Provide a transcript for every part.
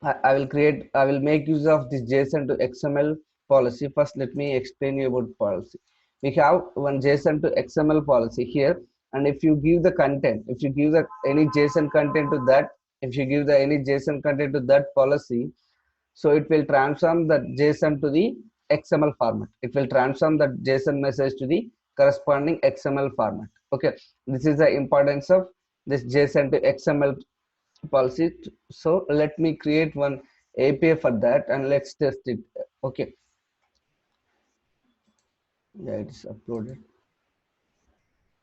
I will make use of this JSON to XML policy. First, let me explain you about policy. We have one JSON to XML policy here, and if you give the content, if you give the any JSON content to that, if you give the any JSON content to that policy, so it will transform the JSON to the XML format. It will transform the JSON message to the corresponding XML format. Okay, this is the importance of this JSON to XML policy. So let me create one API for that and let's test it. Okay, yeah, it's uploaded.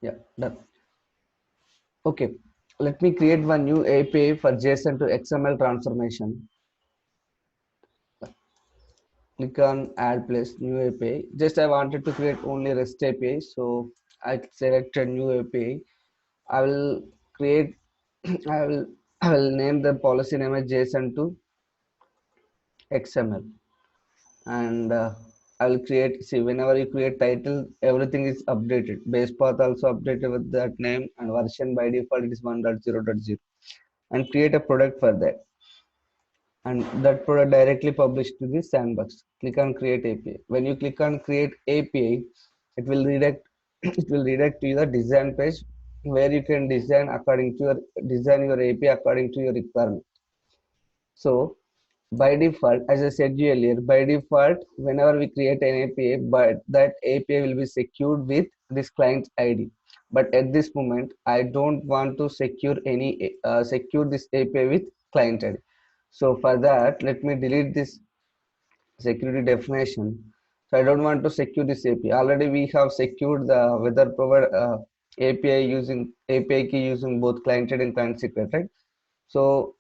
Yeah, done. Okay, let me create one new API for JSON to XML transformation. Click on add place new API. Just I wanted to create only REST API, so I selected new API. I will create I will I will name the policy name as JSON to XML, and I will create, see, whenever you create title, everything is updated. Base path also updated with that name, and version by default it is 1.0.0. And create a product for that, and that product directly published to the sandbox. Click on create API. When you click on create API, it will redirect it will redirect to the design page where you can design according to your design your API according to your requirement. So by default, as I said earlier, by default, whenever we create an API, but that API will be secured with this client ID. But at this moment, I don't want to secure this API with client ID. So for that, let me delete this security definition. So I don't want to secure this API. Already we have secured the weather provider API using API key using both client ID and client secret, right? So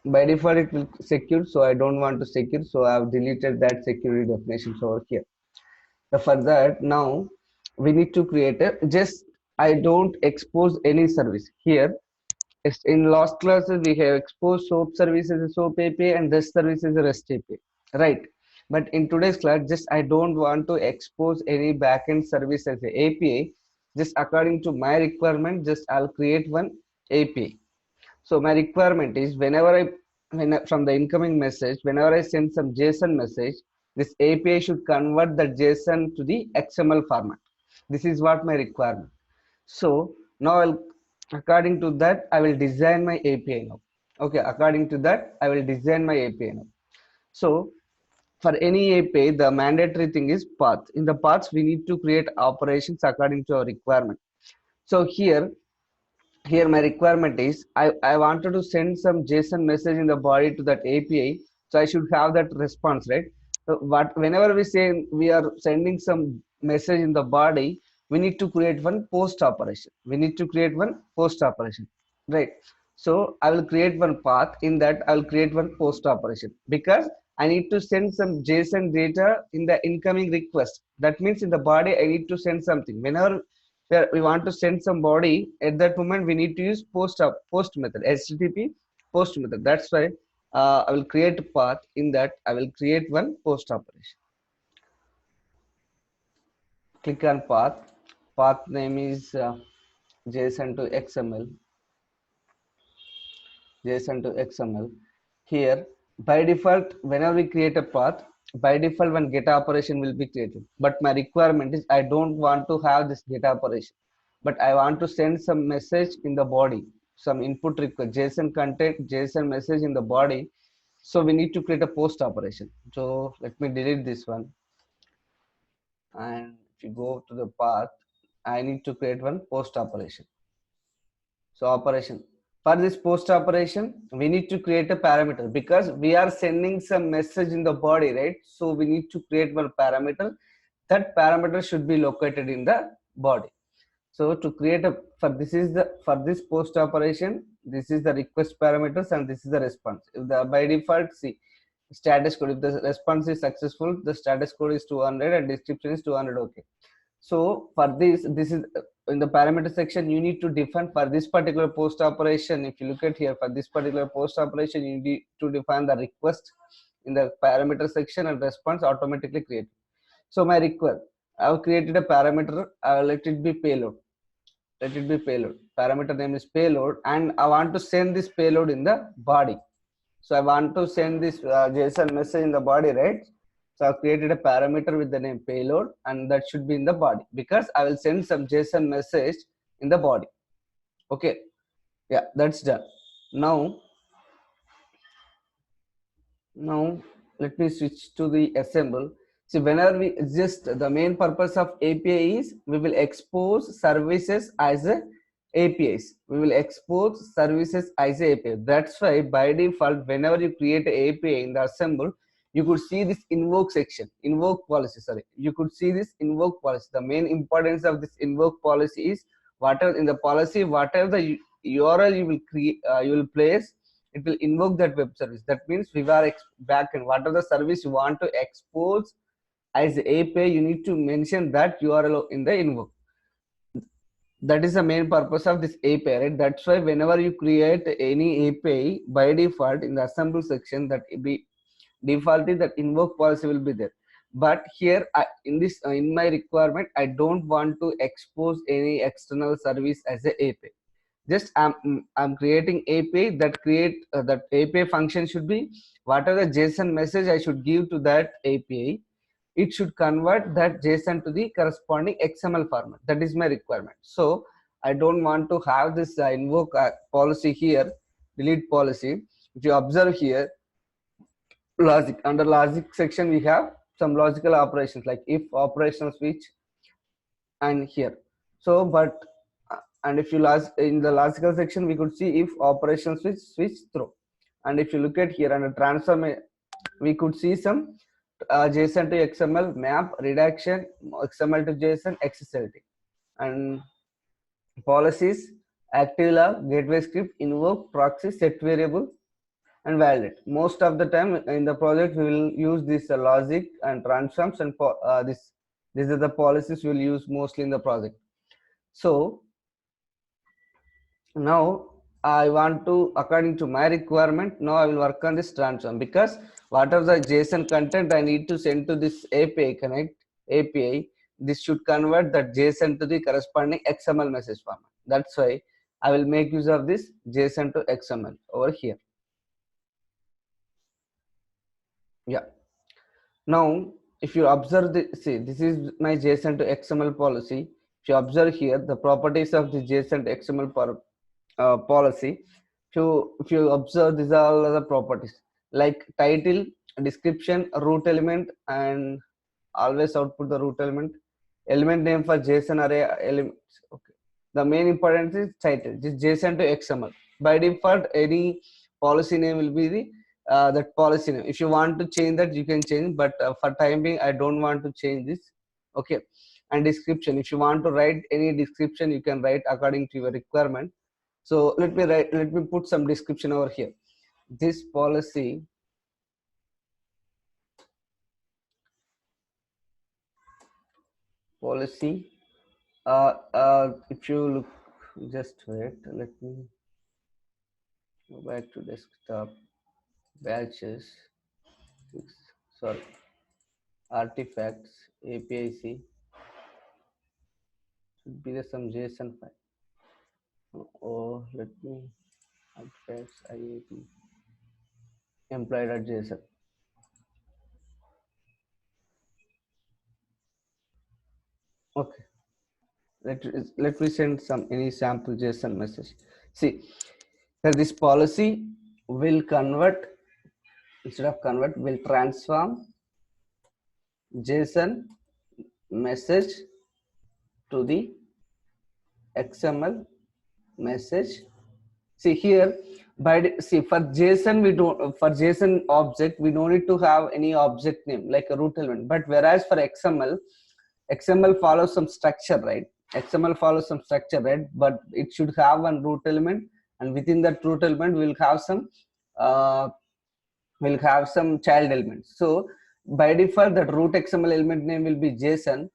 by default it will secure, so I don't want to secure, so I have deleted that security definitions over here. So for that, now we need to create a just, I don't expose any service here. In last classes we have exposed SOAP service as a SOAP API and REST service as a REST API, right? But in today's class, just I don't want to expose any backend service as a API. Just according to my requirement, just I'll create one API. So my requirement is from the incoming message, whenever I send some JSON message, this API should convert the JSON to the XML format. This is what my requirement. So now according to that, I will design my API now. Okay, according to that, I will design my API now. So for any API, the mandatory thing is path. In the paths, we need to create operations according to our requirement. So here my requirement is I wanted to send some JSON message in the body to that API, so I should have that response, right? So what whenever we say we are sending some message in the body, we need to create one post operation. We need to create one post operation, right? So I will create one path. In that I will create one post operation because I need to send some JSON data in the incoming request. That means in the body I need to send something. Whenever where we want to send some body, at that moment we need to use post method, HTTP post method. That's why I will create a path. In that I will create one post operation. Click on path name is JSON to XML. JSON to XML. Here by default, whenever we create a path, by default one get operation will be created, but my requirement is I don't want to have this get operation, but I want to send some message in the body, some input request, JSON content, JSON message in the body. So we need to create a post operation. So let me delete this one, and if you go to the path, I need to create one post operation. So operation, for this post operation, we need to create a parameter because we are sending some message in the body, right? So we need to create one parameter. That parameter should be located in the body. So to create a, for this post operation, this is the request parameters and this is the response. If the by default, see, status code, if the response is successful, the status code is 200 and description is 200. Okay. So for this is in the parameter section, you need to define for this particular post operation. If you look at here, for this particular post operation, you need to define the request in the parameter section and response automatically created. So my request, I have created a parameter. Let it be payload. Let it be payload. Parameter name is payload, and I want to send this payload in the body. So I want to send this JSON message in the body, right? So I've created a parameter with the name payload, and that should be in the body because I will send some JSON message in the body. Okay, yeah, that's done. Now let me switch to the assemble. See, whenever we just the main purpose of API is we will expose services as a APIs. We will expose services as a API. That's why by default, whenever you create a API in the assemble, you could see this invoke section, invoke policy. Sorry, you could see this invoke policy. The main importance of this invoke policy is whatever in the policy, whatever the URL you will create, you will place, it will invoke that web service. That means Vivara backend, whatever the service you want to expose as API, you need to mention that URL in the invoke. That is the main purpose of this API, right? That's why whenever you create any API, by default in the assemble section, that be defaulted that invoke policy will be there. But here in this in my requirement, I don't want to expose any external service as a API. Just I'm creating API that that API function should be whatever the JSON message I should give to that API, it should convert that JSON to the corresponding XML format. That is my requirement. So I don't want to have this invoke policy here, delete policy. If you observe here, logic, under logic section we have some logical operations like if, operational switch, and here. So but and if you in the logical section, we could see if operation switch through. And if you look at here under transform, we could see some JSON to XML map, redaction, XML to JSON, XSLT, and policies, active log, gateway script, invoke, proxy, set variable, and validate. Most of the time in the project, we will use this logic and transforms, and these are the policies we will use mostly in the project. So now I want to, according to my requirement, now I will work on this transform, because whatever the JSON content I need to send to this API connect API, this should convert that JSON to the corresponding XML message format. That's why I will make use of this JSON to XML over here. Yeah. Now, if you observe see, this is my JSON to XML policy. If you observe here, the properties of the JSON to XML policy, if you observe, these are all other properties like title, description, root element, and always output the root element name for JSON array elements. Okay. The main importance is title, this JSON to XML. By default, any policy name will be the that policy name. If you want to change that, you can change, but for time being, I don't want to change this. Okay. And description, if you want to write any description, you can write according to your requirement. So let me put some description over here. This policy if you look, just wait, let me go back to desktop, batches, sorry, artifacts, APIC, should be some JSON file. Oh, let me, artifacts, IAP, employee.json. Okay, let me send some any sample JSON message. See, here this policy will convert, instead of convert, will transform JSON message to the XML message. See here, see for JSON we don't, for JSON object we don't need to have any object name like a root element. But whereas for XML follows some structure, right? XML follows some structure, right? But it should have one root element, and within that root element uh, we'll have some child elements. So by default, that root XML element name will be JSON.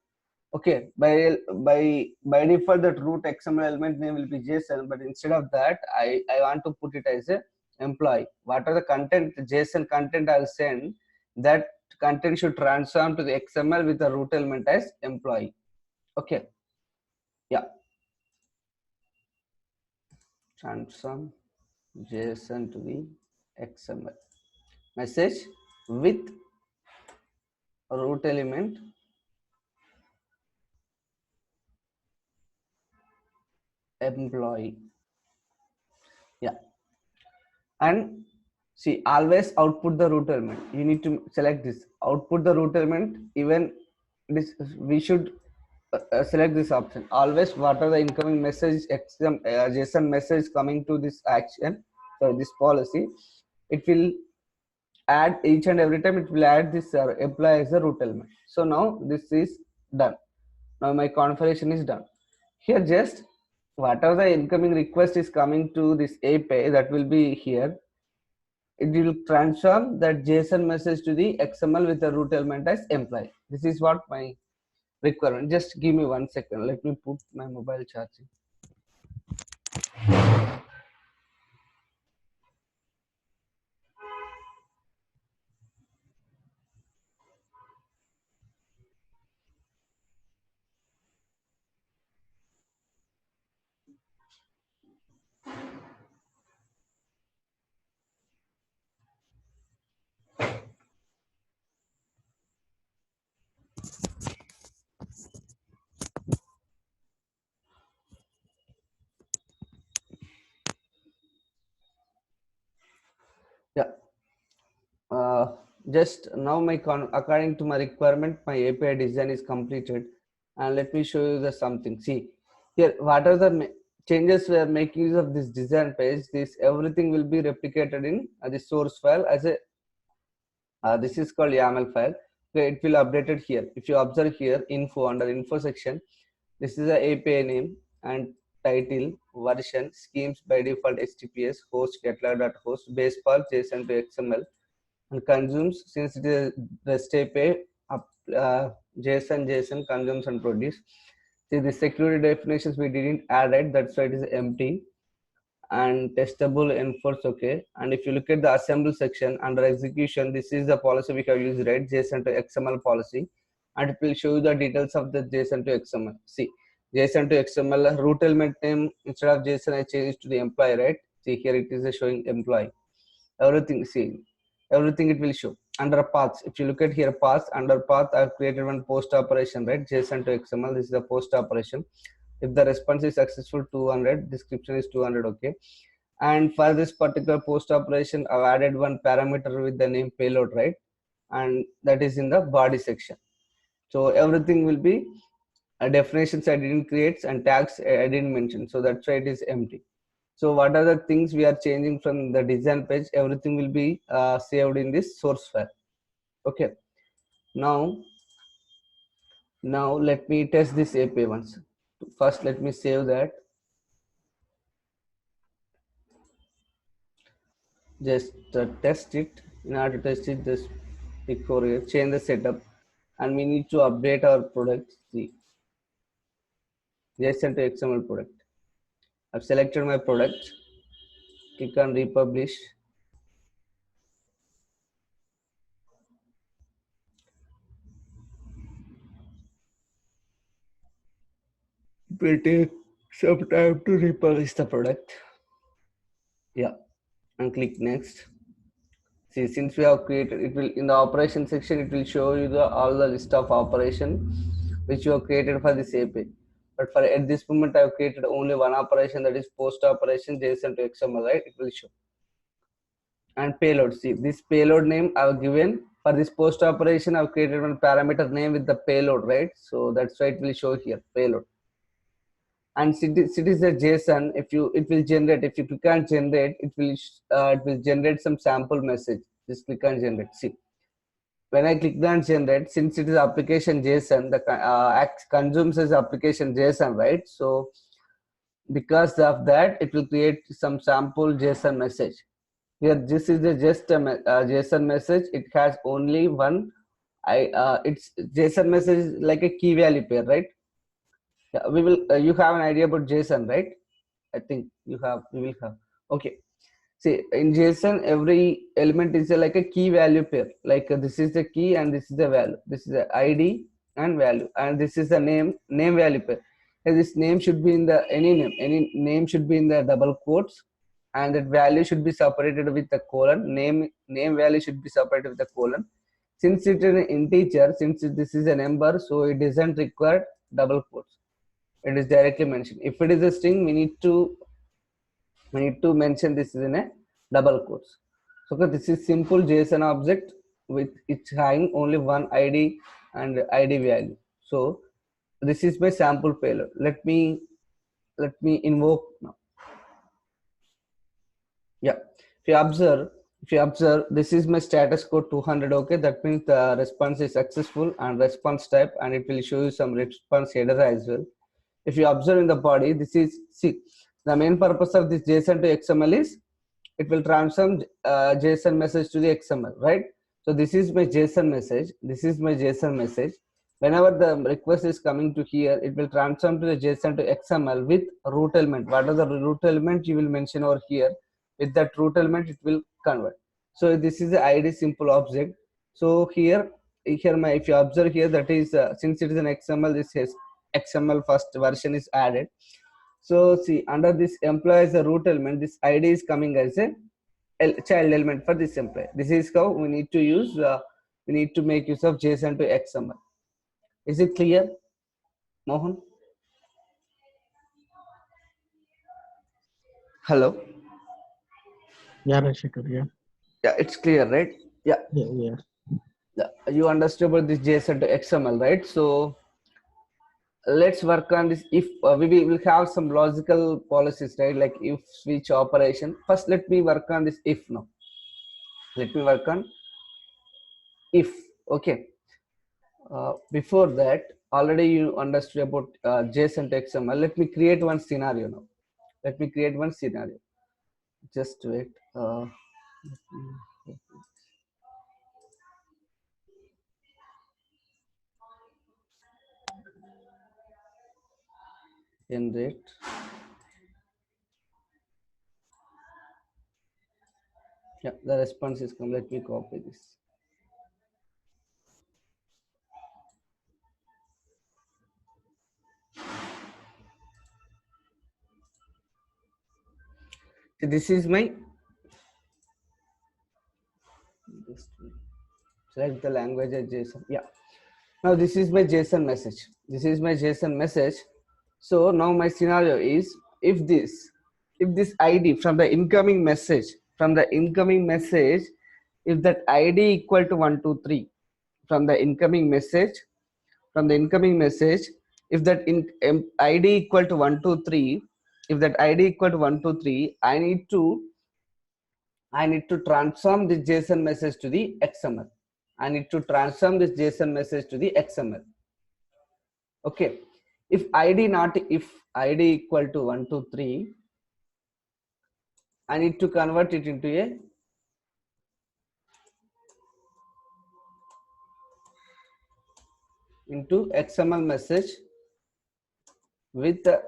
Okay, by default, that root XML element name will be JSON, but instead of that, I want to put it as a employee. What are the content, the JSON content I'll send, that content should transform to the XML with the root element as employee. Okay, yeah, transform JSON to the XML message with root element employee. Yeah, and see, always output the root element. You need to select this output the root element. Even this we should select this option. Always what are the incoming message JSON message coming to this action, so this policy, it will add each and every time, it will add this employee as a root element. So now this is done. Now my configuration is done. Here just whatever the incoming request is coming to this API, that will be here. It will transform that JSON message to the XML with the root element as employee. This is what my requirement. Just give me 1 second. Let me put my mobile charging. Yeah. Just now my according to my requirement, my API design is completed, and let me show you the something. See here, what are the changes we are making use of this design page. This everything will be replicated in the source file as a this is called YAML file. Okay, it will updated here. If you observe here, info, under info section, this is the API name and title, version, schemes by default HTTPS, host, getlog.host, base path, JSON to XML, and consumes, since it is REST API, JSON consumes and produce. See the security definitions we didn't add it, that's why it is empty. And testable enforce, okay. And if you look at the assemble section under execution, this is the policy we have used, right? JSON to XML policy, and it will show you the details of the JSON to XML. See, JSON to XML root element name, instead of JSON I changed to the employee, right? See here it is showing employee. Everything, see everything it will show. Under paths, if you look at here paths, under path I've created one post operation, right? JSON to XML, this is the post operation. If the response is successful, 200, description is 200, okay. And for this particular post operation, I've added one parameter with the name payload, right? And that is in the body section. So everything will be definitions I didn't create and tags I didn't mention, so that's why it is empty. So what are the things we are changing from the design page? Everything will be saved in this source file. Okay. Now let me test this API once. First, let me save that. Just test it. In order to test it, just click over here, change the setup, and we need to update our product. See, JSON to XML product. I've selected my product. Click on republish. It will take some time to republish the product. Yeah, and click next. See, since we have created, it will in the operation section, it will show you the all the list of operation which you have created for this API. But for at this moment, I have created only one operation, that is post operation JSON to XML, right? It will show. And payload, see this payload name I've given for this post operation. I've created one parameter name with the payload, right? So that's why it will show here payload. And it is a JSON. If you, it will generate, if you click on generate, it will generate some sample message. Just click on generate. See, when I click on generate, since it is application JSON, the consumes as application JSON, right? So because of that, it will create some sample JSON message. Here, this is just a JSON message. It has only one. It's JSON message is like a key value pair, right? Yeah, we will. You have an idea about JSON, right? I think you have. We will have. Okay. See, in JSON, every element is like a key value pair. Like this is the key and this is the value. This is the ID and value, and this is the name value pair. And this name should be in the any name should be in the double quotes, and that value should be separated with a colon. Name value should be separated with a colon. Since it is an integer, since this is a number, so it doesn't require double quotes. It is directly mentioned. If it is a string, we need to mention this is in a double quotes. So this is simple JSON object with it's having only one ID and ID value. So this is my sample payload. Let me invoke now. Yeah, if you observe, this is my status code 200. Okay, that means the response is successful and response type, and it will show you some response header as well. If you observe in the body, this is, see, the main purpose of this JSON to XML is it will transform JSON message to the XML, right? So this is my JSON message. This is my JSON message. Whenever the request is coming to here, it will transform to the JSON to XML with root element. What are the root element you will mention over here? With that root element, it will convert. So this is the ID simple object. So here my, if you observe here, that is since it is an XML, this is XML first version is added. So see, under this employee as a root element, this ID is coming as a child element for this employee. This is how we need to use, we need to make use of JSON to XML. Is it clear, Mohan? Hello? Yeah, Rashikar, yeah. Yeah, it's clear, right? Yeah. Yeah. You understood about this JSON to XML, right? So let's work on this. If we will have some logical policies, right? Like if switch operation. First, let me work on this if now. Let me work on if. Okay. Before that, already you understood about JSON to XML. Let me create one scenario now. Let me create one scenario. Just wait. Generate. Yeah, the response is come. Let me copy this. So this is my, select the language as JSON. Yeah. Now this is my JSON message. This is my JSON message. So now my scenario is if this ID from the incoming message, if that ID equal to 123 from the incoming message, if that ID equal to 123, if that ID equal to 123, I need to transform this JSON message to the XML. I need to transform this JSON message to the XML. Okay. If ID equal to 123, I need to convert it into XML message with the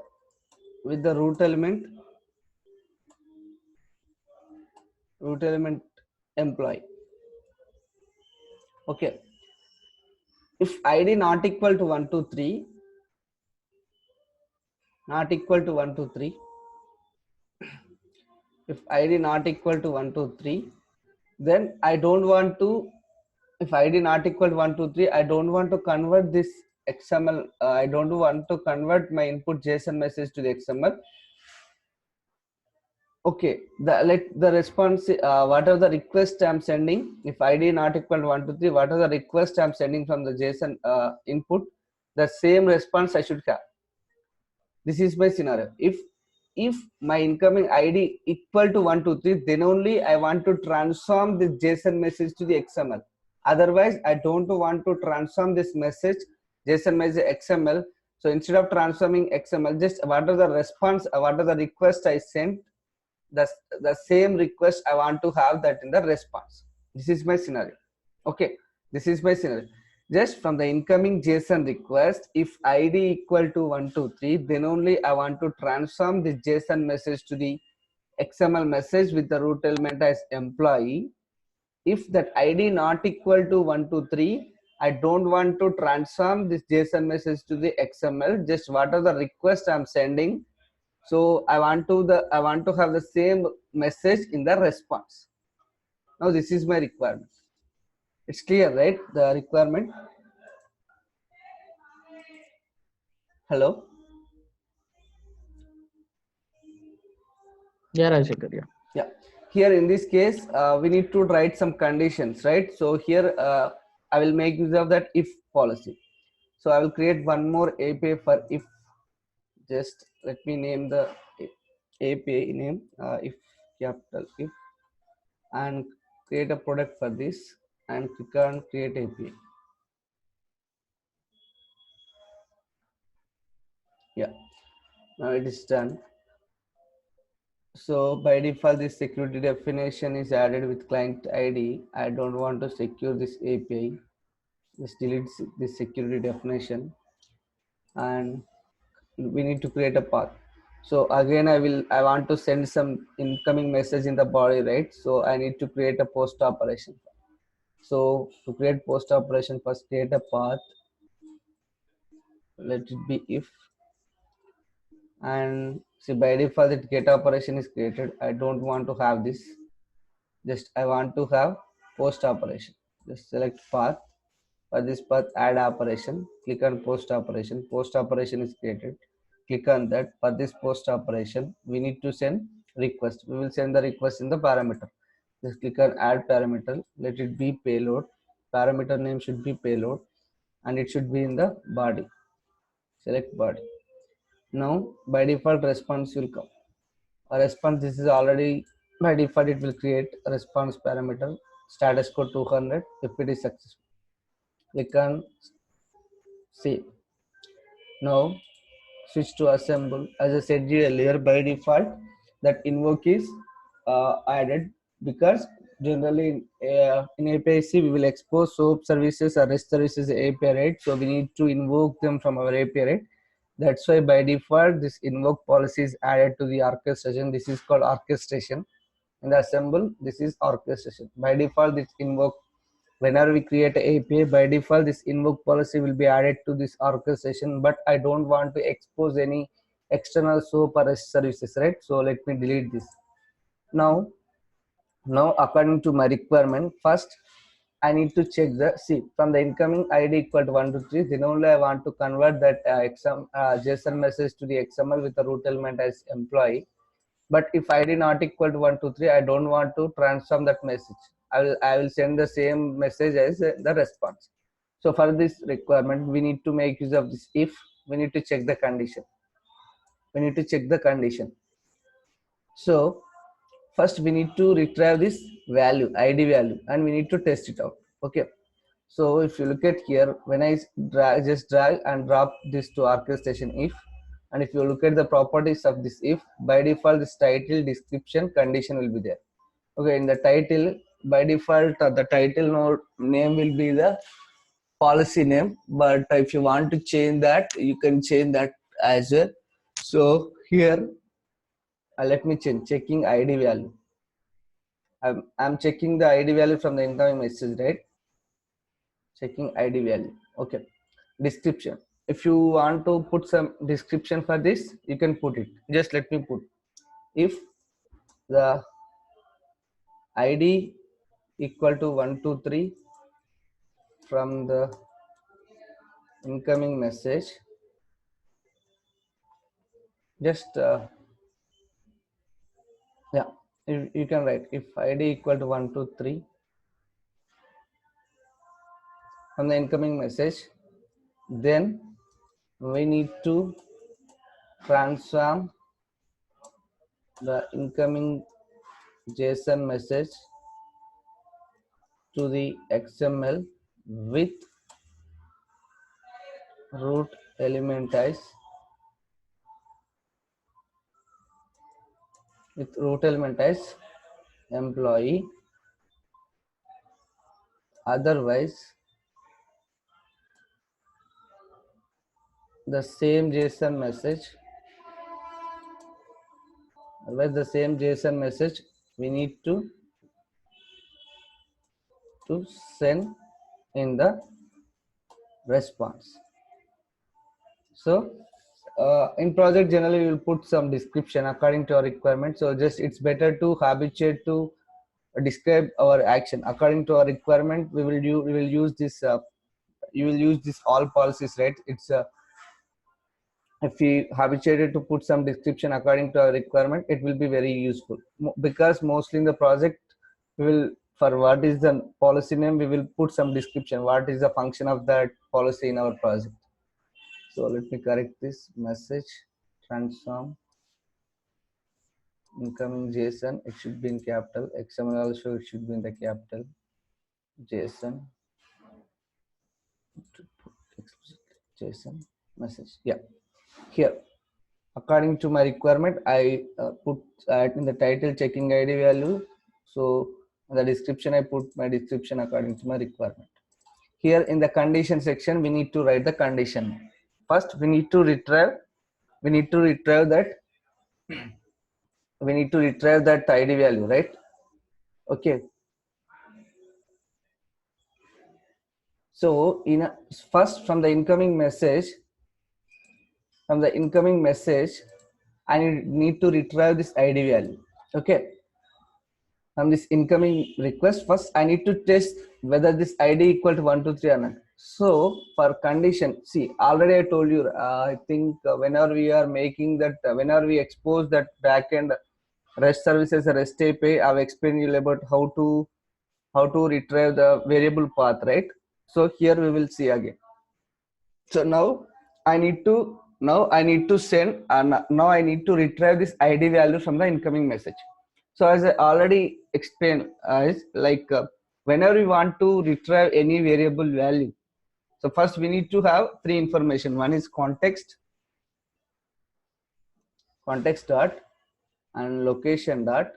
root element employee. Okay. If ID not equal to 123, if ID not equal to 123, then I don't want to, if ID not equal to 123, I don't want to convert this XML, I don't want to convert my input JSON message to the XML. Okay, the response, whatever the request I'm sending, if ID not equal to 123, whatever the request I'm sending from the JSON input, the same response I should have. This is my scenario. If my incoming ID equal to 123, then only I want to transform this JSON message to the XML. Otherwise, I don't want to transform this message, JSON message XML. So instead of transforming XML, just what are the response, what are the request I sent, the same request I want to have that in the response. This is my scenario. Okay, this is my scenario. Just from the incoming JSON request, if ID equal to 123, then only I want to transform the JSON message to the XML message with the root element as employee. If that ID not equal to 123, I don't want to transform this JSON message to the XML. Just what are the request I'm sending, So I want to have the same message in the response. Now this is my requirement. It's clear, right? The requirement. Hello. Yeah, Rajshekar. Yeah. Yeah. Here in this case, we need to write some conditions, right? So here I will make use of that if policy. So I will create one more API for if. Just let me name the API name if capital if, and create a product for this and click on create API. Yeah, now it is done. So by default, this security definition is added with client ID. I don't want to secure this API. Just delete this security definition, and we need to create a path. So again, I want to send some incoming message in the body, right? So I need to create a post operation. So to create post operation, first create a path. Let it be if, and see by default that get operation is created. I don't want to have this. Just I want to have post operation. Just select path. For this path, add operation. Click on post operation. Post operation is created. Click on that. For this post operation, we need to send request. We will send the request in the parameter. Just click on add parameter. Let it be payload. Parameter name should be payload, and it should be in the body. Select body. Now by default response will come. A response, this is already by default it will create a response parameter status code 200 if it is successful. Click on save. Now switch to assemble. As I said earlier, by default that invoke is added because generally in API-C we will expose SOAP services or REST services API, right? So we need to invoke them from our API, right? That's why by default this invoke policy is added to the orchestration. This is called orchestration. In the assemble, this is orchestration. By default, this invoke, whenever we create an API, by default this invoke policy will be added to this orchestration, but I don't want to expose any external SOAP or REST services, right? So let me delete this. Now according to my requirement, first I need to check the, see, from the incoming ID equal to 1 to 3, then only I want to convert that JSON message to the XML with the root element as employee. But if ID not equal to 1 to 3, I don't want to transform that message. I will send the same message as the response. So for this requirement, we need to make use of this if. We need to check the condition. We need to check the condition. So first we need to retrieve this value, ID value, and we need to test it out. Okay. So if you look at here, when I just drag and drop this to orchestration if, and if you look at the properties of this if, by default this title, description, condition will be there. Okay, in the title, by default the title node name will be the policy name, but if you want to change that, you can change that as well. So here let me change checking ID value. I'm checking the ID value from the incoming message, right? Checking ID value. Okay. Description. If you want to put some description for this, you can put it. Just let me put if the ID equal to 123 from the incoming message. Just yeah, you can write if ID equal to 123 from the incoming message, then we need to transform the incoming JSON message to the XML with root element as employee. Otherwise the same JSON message we need to send in the response. So in project generally we will put some description according to our requirement. So just it's better to habituate to describe our action according to our requirement. We will use this. You will use this all policies, right? It's if we habituated to put some description according to our requirement, it will be very useful. Because mostly in the project we will, for what is the policy name, we will put some description what is the function of that policy in our project. So let me correct this message transform incoming JSON. It should be in capital. XML also it should be in the capital. JSON JSON message. Yeah, here according to my requirement I put in the title checking ID value. So in the description I put my description according to my requirement. Here in the condition section we need to write the condition. First we need to retrieve that ID value, right? Okay, so first from the incoming message I need to retrieve this ID value. Okay, from this incoming request, first I need to test whether this ID equal to 123 or not. So for condition, see, already I told you, I think whenever we are making that, whenever we expose that backend REST services, REST API, I've explained you about how to retrieve the variable path, right? So here we will see again. So now I need to send, and now I need to retrieve this ID value from the incoming message. So as I already explained, is like whenever we want to retrieve any variable value, so first we need to have three information. One is context dot, and location dot,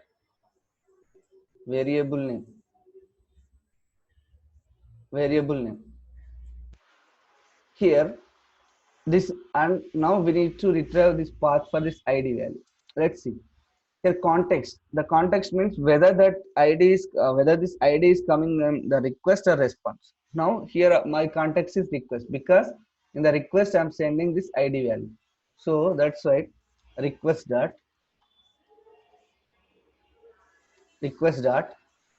variable name. Here this, and now we need to retrieve this path for this ID value. Let's see. Here context, the context means whether that ID is whether this ID is coming in the request or response. Now here my context is request, because in the request I'm sending this ID value. So that's why request dot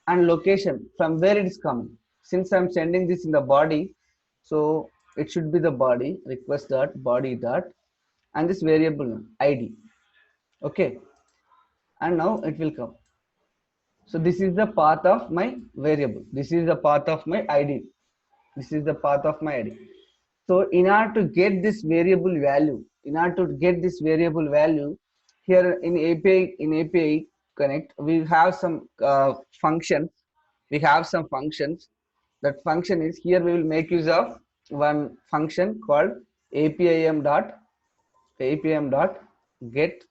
and location, from where it is coming. Since I'm sending this in the body, so it should be the body, request dot body dot, and this variable ID. Okay, and now it will come. So this is the path of my variable. This is the path of my ID. So in order to get this variable value, here in API Connect, we have some functions. That function is, here we will make use of one function called apim dot get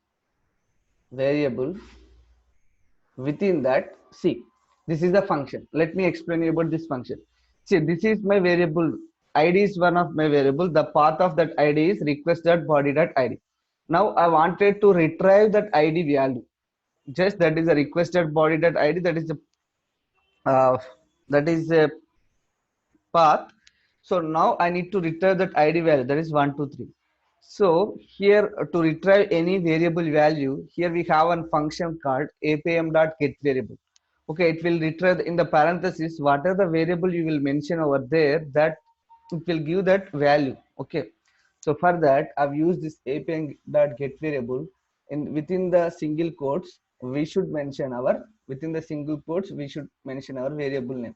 variable. Within that, see, this is the function. Let me explain you about this function. See, this is my variable. ID is one of my variable. The path of that ID is request.body.id. Now I wanted to retrieve that ID value. Just that is a request.body.id. That is a path. So now I need to retrieve that ID value. That is 123. So here to retrieve any variable value, here we have one function called apm.getVariable. Okay, it will retrieve in the parenthesis whatever the variable you will mention over there, that it will give that value. Okay, so for that I've used this apm.getVariable. In within the single quotes we should mention our variable name.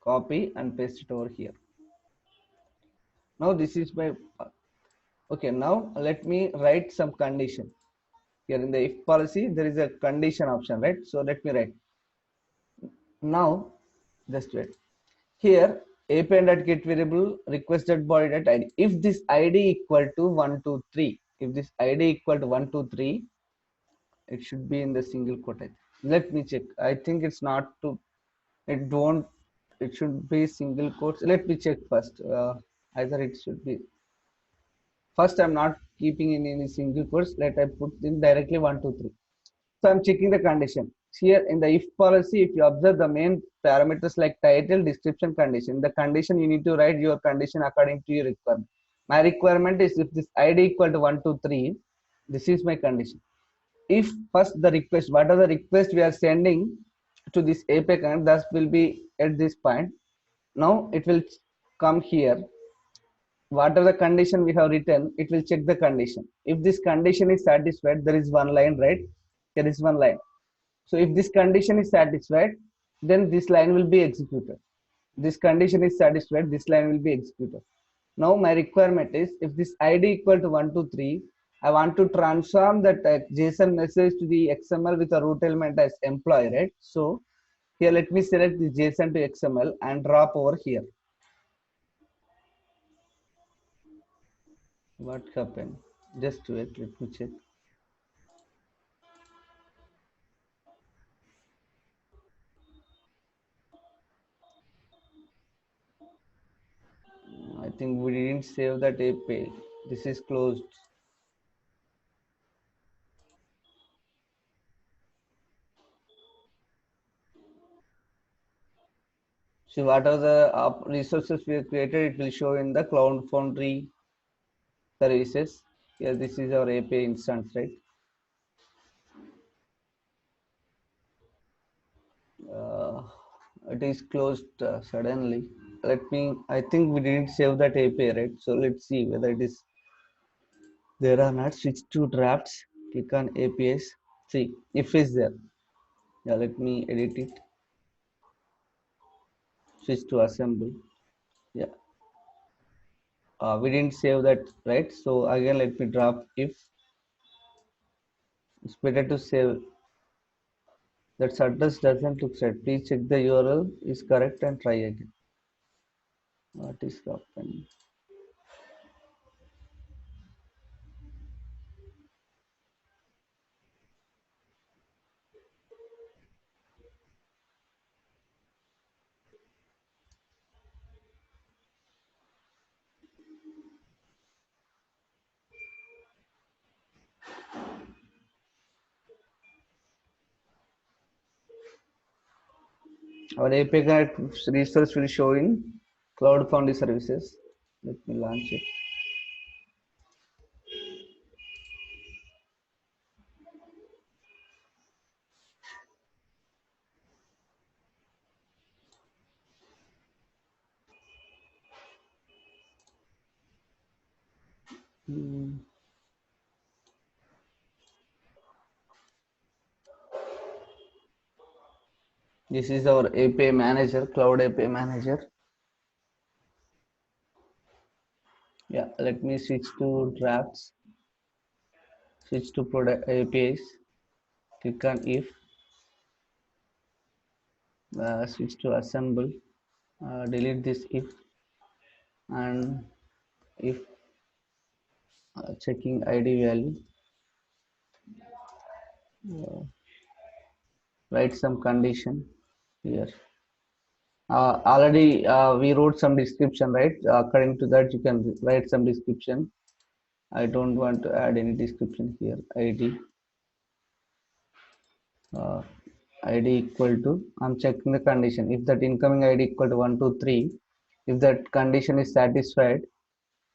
Copy and paste it over here. Now this is my okay. Now let me write some condition. Here in the if policy there is a condition option, right? So let me write. Now just wait. Here append.getVariable request.body.id. If this ID equal to 123, it should be in the single quote. Let me check. I think it's not to. It should be single quotes. Let me check first. Either it should be. First, I'm not keeping in any single quotes. Let I put in directly 123. So I'm checking the condition. Here in the if policy, if you observe the main parameters like title, description, condition. The condition you need to write your condition according to your requirement. My requirement is if this ID equal to 1, 2, 3, this is my condition. If first the request, what are the request we are sending to this API connect, that will be at this point. Now it will come here. Whatever the condition we have written, it will check the condition. If this condition is satisfied, there is one line, right? There is one line. So if this condition is satisfied, then this line will be executed. This condition is satisfied, this line will be executed. Now my requirement is if this ID equal to 1, 2, 3, I want to transform that JSON message to the XML with a root element as employee, right? So here let me select the JSON to XML and drop over here. What happened? Just wait, let me check. I think we didn't save that API. This is closed. So what are the resources we have created? It will show in the Cloud Foundry services. Here, this is our API instance, right? Uh, it is closed suddenly. Let me. I think we didn't save that API, right? So let's see whether it is there or not. Switch to drafts. Click on APIs. See if it's there. Yeah, let me edit it. Switch to assemble. Yeah, we didn't save that, right? So again, let me drop if. It's better to save. That address doesn't look right. Please check the URL is correct and try again. What is happening? Our API resource will show in Cloud Foundry services. Let me launch it. Hmm. This is our API manager, Cloud API manager. Yeah, let me switch to drafts, switch to product APIs, click on if, switch to assemble, delete this if, and if checking ID value, uh, write some condition here. Already we wrote some description, right? According to that, you can write some description. I don't want to add any description here. ID uh, ID equal to, I'm checking the condition. If that incoming ID equal to 1, 2, 3, if that condition is satisfied,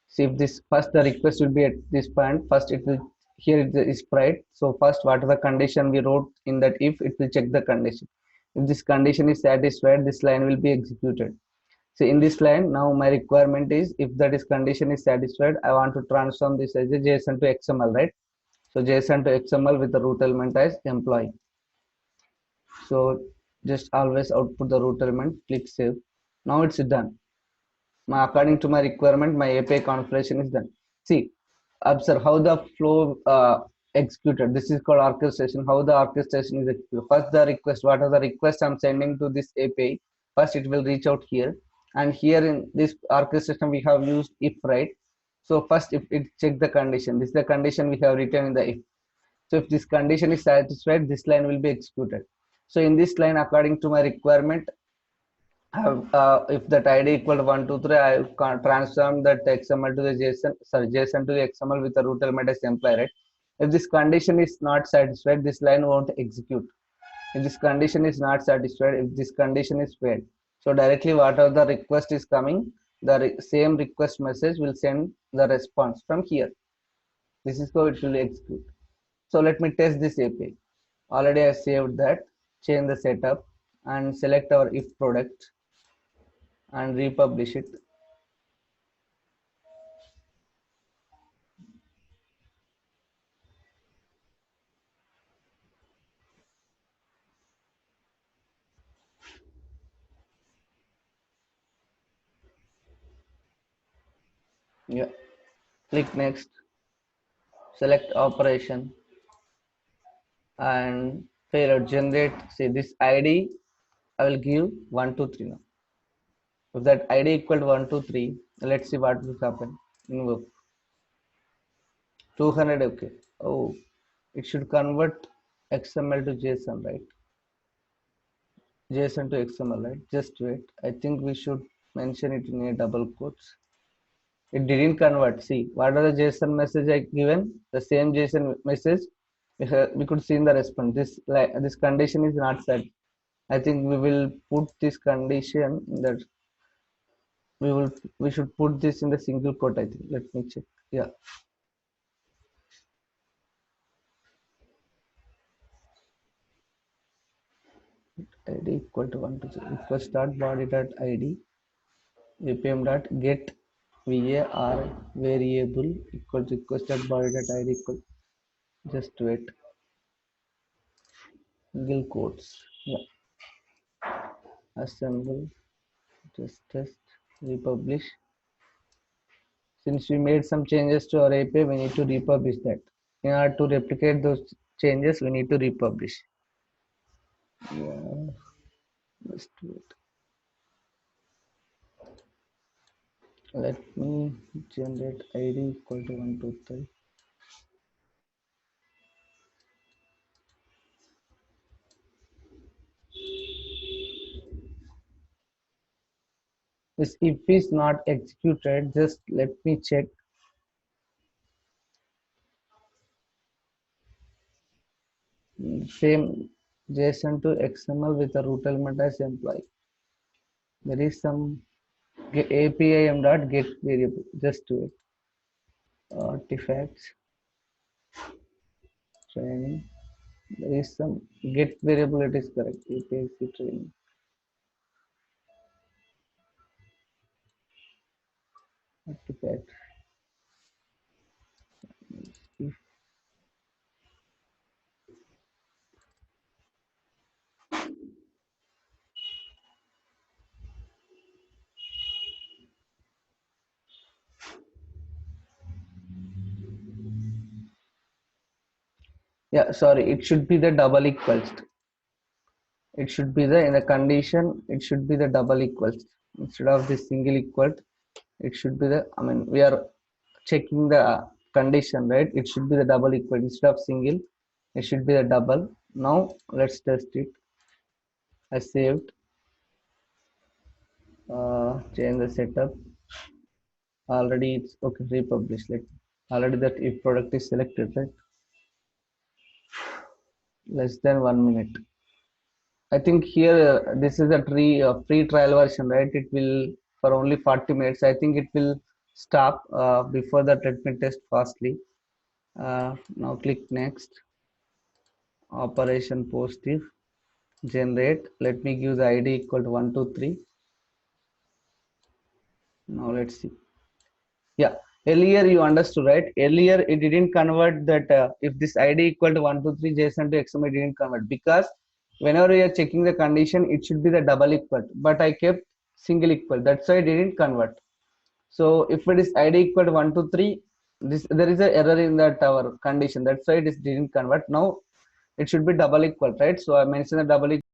see if this first the request will be at this point. First it will here it is sprite. So first what are the condition we wrote in that if, it will check the condition. If this condition is satisfied, this line will be executed. So in this line, now my requirement is if that is condition is satisfied, I want to transform this as a JSON to XML, right? So JSON to XML with the root element as employee. So just always output the root element, click save. Now it's done. According to my requirement, my API configuration is done. See, observe how the flow executed. This is called orchestration. How the orchestration is executed. First the request, what are the requests I'm sending to this API? First it will reach out here, and here in this orchestration we have used if, right? So first if it check the condition, this is the condition we have written in the if. So if this condition is satisfied, this line will be executed. So in this line, according to my requirement, if that ID equal to 1, 2, 3, I can transform that XML to the JSON, sorry, JSON to the XML with the root element as employee, right? If this condition is not satisfied, this line won't execute. If this condition is not satisfied, if this condition is failed, so directly whatever the request is coming, the same request message will send the response from here. This is how it will execute. So let me test this API. Already I saved that. Change the setup and select our if product and republish it. Yeah. Click next. Select operation and failure generate. See this ID. I will give 123 now. If that ID equal to 123, let's see what will happen. Invoke 200. Okay. Oh, it should convert XML to JSON, right? JSON to XML, right? Just wait. I think we should mention it in a double quotes. It didn't convert. See, what are the JSON message I given? The same JSON message. We could see in the response. This condition is not set. I think we will put this condition that we should put this in the single quote. I think. Let me check. Yeah. ID equal to 1 to 0 equals start body dot id apm dot get var variable equals dot body dot id equal. Just wait. Single quotes. Yeah. Assemble. Just test. Republish. Since we made some changes to our API, we need to republish that. In order to replicate those changes, we need to republish. Yeah. Just wait. Let me generate id equal to 123. This if is not executed, just let me check. Same JSON to XML with a root element as employee. There is some API m dot get variable. Just do it. Artifacts training. There is some get variable. It is correct. API training. Artifact. If yeah, sorry. It should be the double equals. It should be the in the condition. It should be the double equals instead of the single equal. It should be the. I mean, we are checking the condition, right? It should be the double equal instead of single. It should be the double. Now let's test it. I saved. Change the setup. Already it's okay. Republish. Like already that if product is selected, right? Less than 1 minute. I think here this is a free trial version, right? It will for only 40 minutes. I think it will stop before that. Let me test fastly. Now click next. Operation positive. Generate. Let me give the ID equal to 123. Now let's see. Yeah. Earlier you understood, right? Earlier it didn't convert that if this ID equal to 123 JSON to XML, it didn't convert because whenever you are checking the condition, it should be the double equal. But I kept single equal. That's why it didn't convert. So if it is ID equal to 123, this there is an error in that our condition. That's why it is didn't convert. Now it should be double equal, right? So I mentioned the double equal.